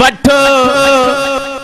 वठो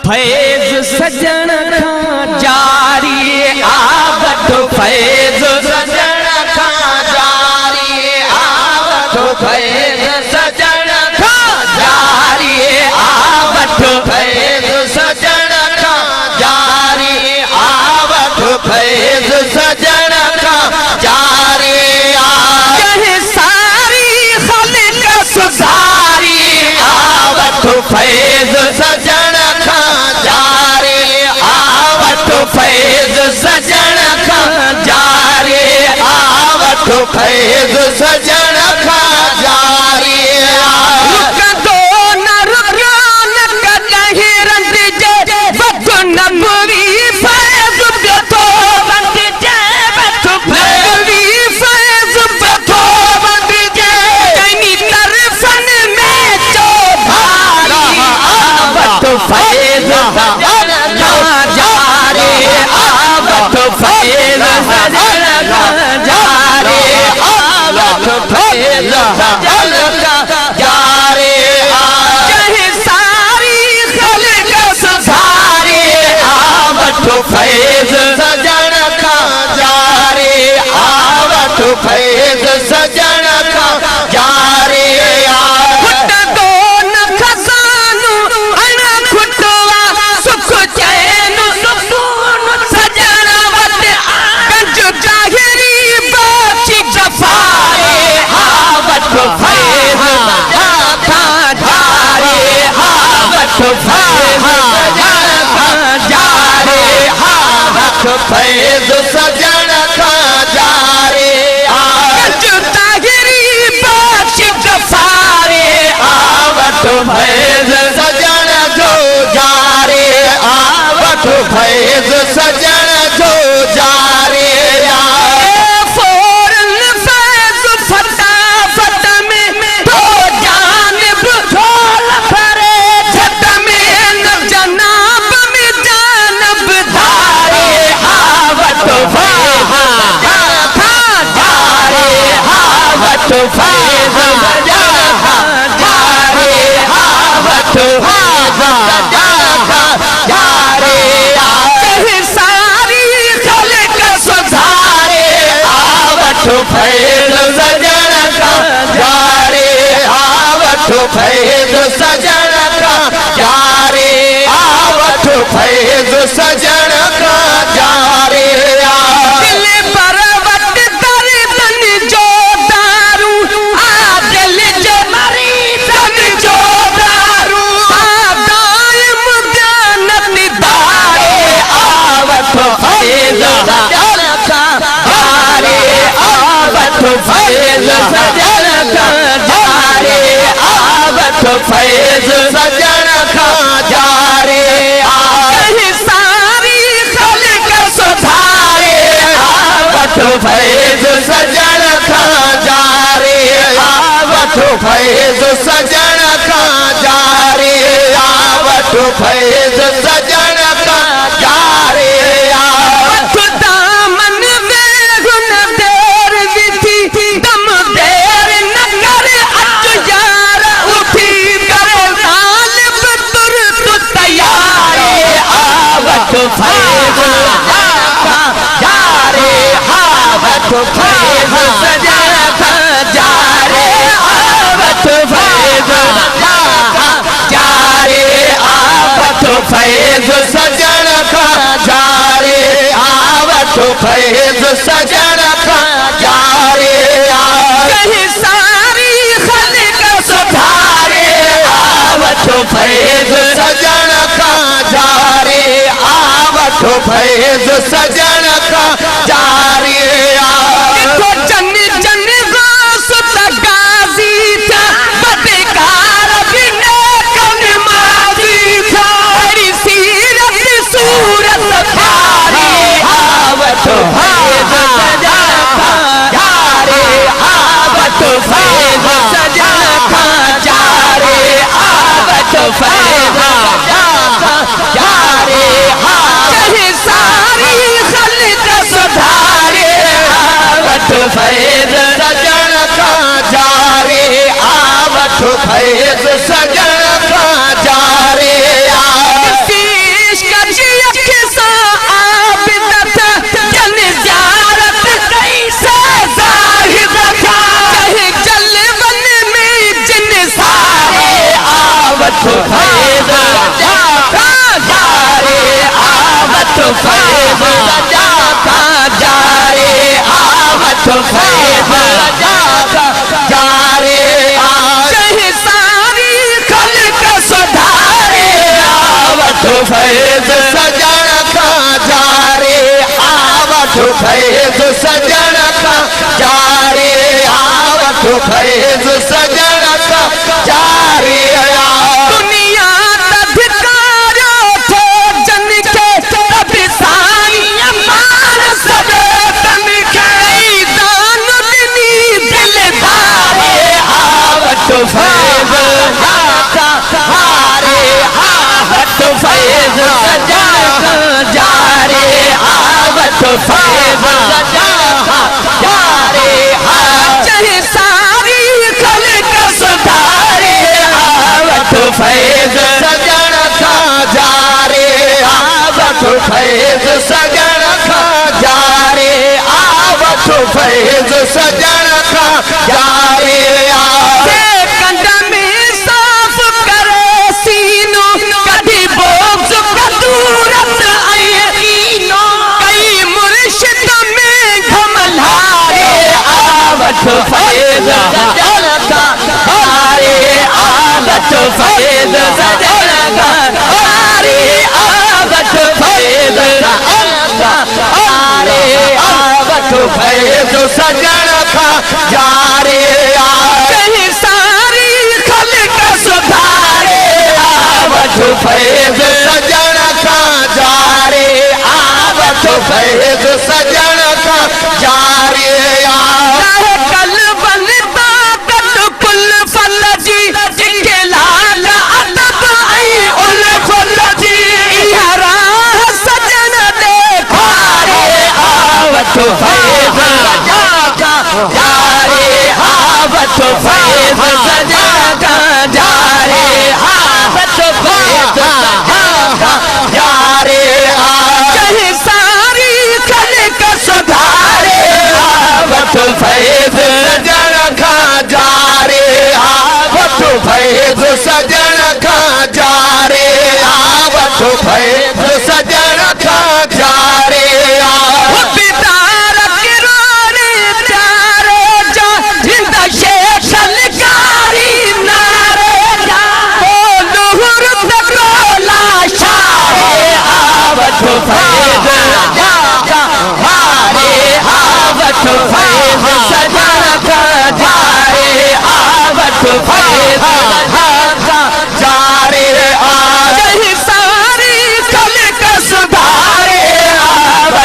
फैज़ सजण खां जारी आ, वठो फैज़ सजण खां जारी आ, वठो फैज़ सजण खां जारी आ, वठो फैज़ सजण खां जारी आ, वठो फैज़ सजण खां जारी आ। कहे सारी ख़ल्क़ सुधारी आ, वठो फैज़ सजण खां जारी आ, वठो फैज़ सजण खां जारी आ, वठो फैज़ सजण खां जारी आ। रुकंदो न रुकान कॾहिं रंधिजे, वठो नबवी फैज़ वठो वंडिजे, वठो नबवी फैज़ वठो वंडिजे, कई तरफ़नि में चौधारी आ, वठो फैज़ सजण खां जारी आ, वठो फैज़ सजण खां जारी आ, वठो फैज़ सजण खां जारी आ। कहे सारी ख़ल्क़ सुधारी आ, वठो फैज़ सजण खां जारी आ, वठो फैज़ सजण खां जारी आ। खुटंदो न खज़ानो अण खुटवा, सुख चैन सुकून सजण वटि आ, कंज ज़ाहिरी बख़्शी ज़फ़ारी आ, वठो फैज़ सजण खां जारी आ, वठो फैज़ सजण खां जारी आ, वठो फैज़ सजण खां जारी आ। कंज ज़ाहिरी बख़्शी ज़फ़ारी आ, वठो फैज़ सजण जो जारी आ, वठो फैज़ सजण जो जारी आ। फौरन फैज़ फटाफट में तो जानिब झोल भरे, झट में न जनाब में जानब धारे आ, वठो फैज़ सजण खां जारी आ, वठो फैज़ सजण खां जारी आ, वठो फैज़ सजण खां जारी आ। कहे सारी ख़ल्क़ सुधारी आ, वठो फैज़ सजण खां जारी आ, वठो फैज़ सजण खां जारी आ, वठो फैज़ सजण खां जारी आ। दिल पर वट दर्दन जो दारू आ, दिल जे मरीज़न जो दारू आ, दाइम ध्यान निधारे आ, वठो फैज़ सजण खां जारी आ, वठो फैज़ सजण खां जारी आ, वठो फैज़ सजण खां जारी आ। कहे सारी ख़ल्क़ सुधारी आ, वठो फैज़ सजण खां जारी आ, वठो फैज़ सजण खां जारी आ, वठो फैज़ सजण खां जारी आ। वठो दामन वेह न देर विधी, दम देर न कर अच यार उठी, करे ग़ालिब तुर तू तैयारी आ, वठो फैज़ सजण खां जारी आ, वठो फैज़ सजण खां जारी आ, वठो फैज़ सजण खां जारी आ, वठो फैज़ सजण खां जारी आ, वठो फैज़ सजण खां जारी आ। कहे सारी ख़ल्क़ सुधारी आ, वठो फैज़ सजण खां जारी आ, वठो फैज़ सजण खां जारी आ। देखो जन जन गास त गाज़ी था, बदकार भी नेक नमाज़ी था, बड़ी सीरत सूरत प्यारी आ, वठो फैज़ सजण खां जारी आ, वठो फैज़ सजण खां जारी आवत फैज़ सजण खां जारी दुनिया धिकारो थो जन खे तबि साईं मान सॼे तन खे दान ॾिनी दिलदारी आवत फैज़ हारे आवत फैज़ सजण खां जारी आवत फैज़ सजण खां जारी चाहे सारी ख़ल्क़ सुधारे आवत फैज़ सजण खां जारी आवत फैज़ सजण खां जारी आवत फैज़ सजण खां जारी कंड में साफ़ करे सीनो कभी बोझ कदूरत ईनो कई मुर्शिद में घमलारे आवत फैज़ सजण खां जारी आवत फैज़ सजण खां जारी आवत फैज़ सजण खां जारी आवत फैज़ सजण खां जारी चाहे सारी ख़ल्क़ सुधारे आवत फैज़ सजण खां जारी आवत फैज़ सजण खां जारी कल बनता कल कुल फल जी जिनके लाल अदब ऐं उल फल जी राह सजण ॾेखारे आवत फैज़ सजण खां जारी आवत फैज़ सजण खां जारी आवत फैज़ सजण खां जारी चाहे सारी ख़ल्क़ सुधारे आवत फैज़ सजण खां जारी आवत फैज़ सजण खां जारी आवत फैज़ सजण खां जारी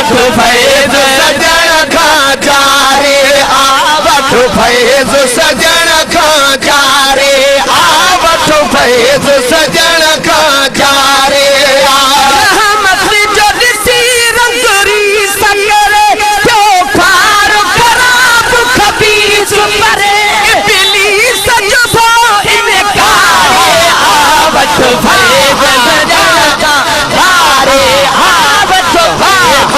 फैज़ सजण खां जारी आवत फैज़ सजण खां जारी आवत फैज़ सजण खां जारी रहमत जो ॾिसी रंगरी सकरे थियो फार ख़राब खबीस परे इब्लीस जो भो इनकारे आवत फैज़ सजण खां जारी आवत फैज़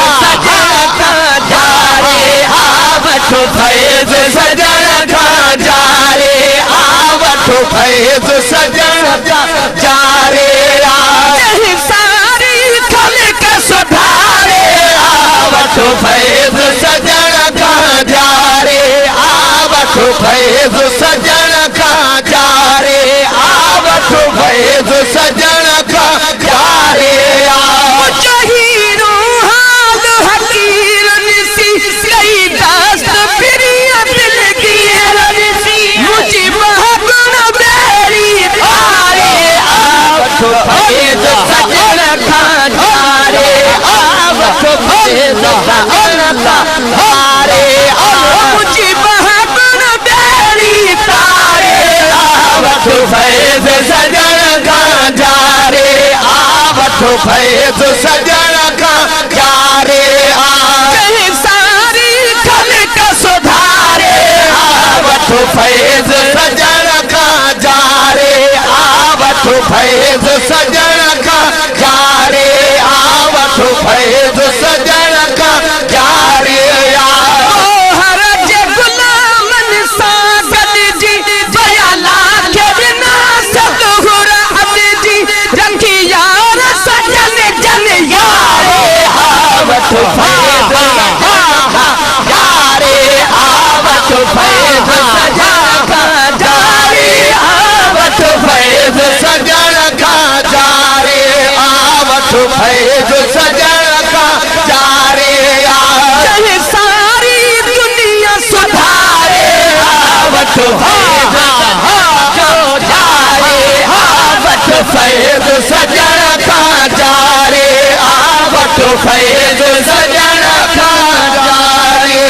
सजण खां जारी आवत फैज़ सजण खां जारी आवत फैज़ सजण खां जारी चाहे सारी ख़ल्क़ सुधारे आवत फैज़ सजण खां जारी आवत फैज़ सजण खां जारी आवत फैज़ सजण खां जारी फैज़ सजण खां जारी आवत फैज़ सजण खां जारी मुझी बहगुण बेड़ी तारे आवत फैज़ सजण खां जारी आवत फैज़ सजण खां जारी चाहे सारी ख़ल्क़ सुधारे आवत फैज़ सजण खां जारी आवत फैज़ सजण खां जारी आवत फैज़ सजण खां जारी हर जे गुलामन सां गॾिजी बयाला खे बिना सतगुर अबजी रखी यार सजन जन यारे आवत फैज़ सजण खां जारी आवत फैज़ सजण खां जारी आवत फैज़ सजण खां जारी आवत फैज़ सजण खां जारी फैज सजन का जारे आवत फैज सजन का जारे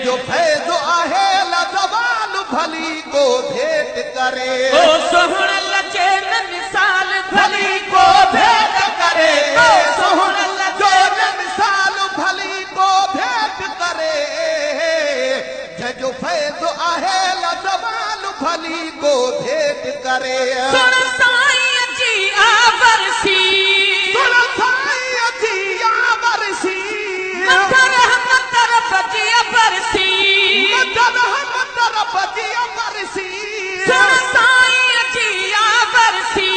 जो फैज़ आहे लज़वाल भली को भेंट करे ओ सोहण लचे न मिसाल भली को भेंट करे ओ सोहण लचे न मिसाल भली को भेंट करे जो फैज़ आहे लज़वाल भली को भेंट करे सुन साईं जी आवरसी सुन साईं जी आवरसी बजिया बरसी बजिया बरसी सुन साईं जिया बरसी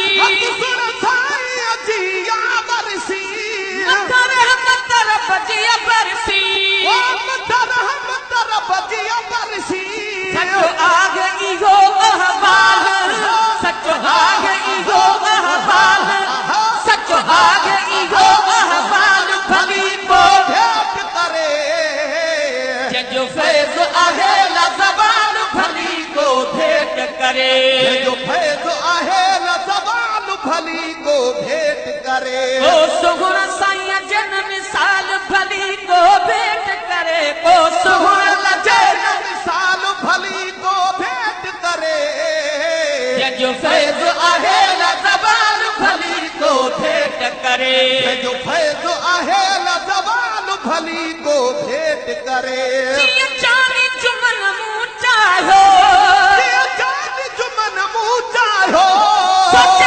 सुन साईं जिया बरसी मतर बजिया बरसी मतर बजिया बरसी सचो आग इहो अहवाल सचो आग इहो अहवाल सचो आग इहो अहवाल भली को भेंट करे जो फैज़ आहे लज़वाल भली को भेंट करे जो फैज़ आहे लज़वाल भली को भेंट करे ओ सोहण साईं जन मिसाल भली को भेंट करे ओ सोहण लचे मिसाल भली को भेंट करे जो फैज़ आहे लज़वाल भली को भेंट करे जो फैज़ आहे लज़वाल भली को भेंट करे चांदी जुमन मुँह चाहो चांदी जुमन मुँह चाहो सच्चे